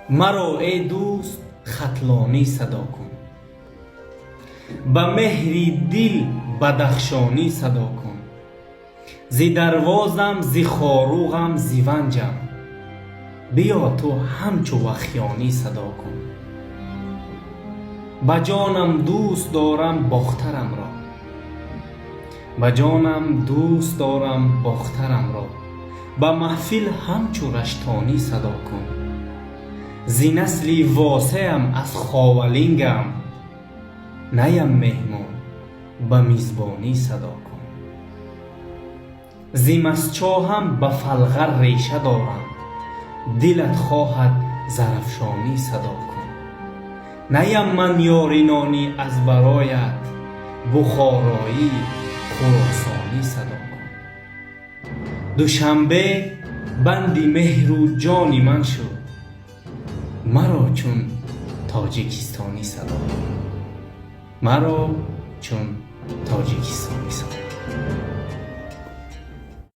مرا ای دوست خطلانی صدا کن، به مهری دل بدخشانی صدا کن. ز دروازم ز خاروغم ز ونجم، بیا تو همچو وخیانی صدا کن. به جانم دوست دارم باخترم را، به جانم دوست دارم باخترم را، به محفل همچو رشتانی صدا کن. ز نسل واسعم از خاولینگم، نیم مهمان به میزبانی صدا کن. ز مسچاهم به فلغر ریشه دارم، دلت خواهد زرافشانی صدا کن. نیم من یاری نانی از برایت، بخارایی خراسانی صدا کن. دوشنبه بند مهر و جان من شد، مرا چون تاجیکستانی صدا کن. مرا چون تاجیکستانی صدا کن.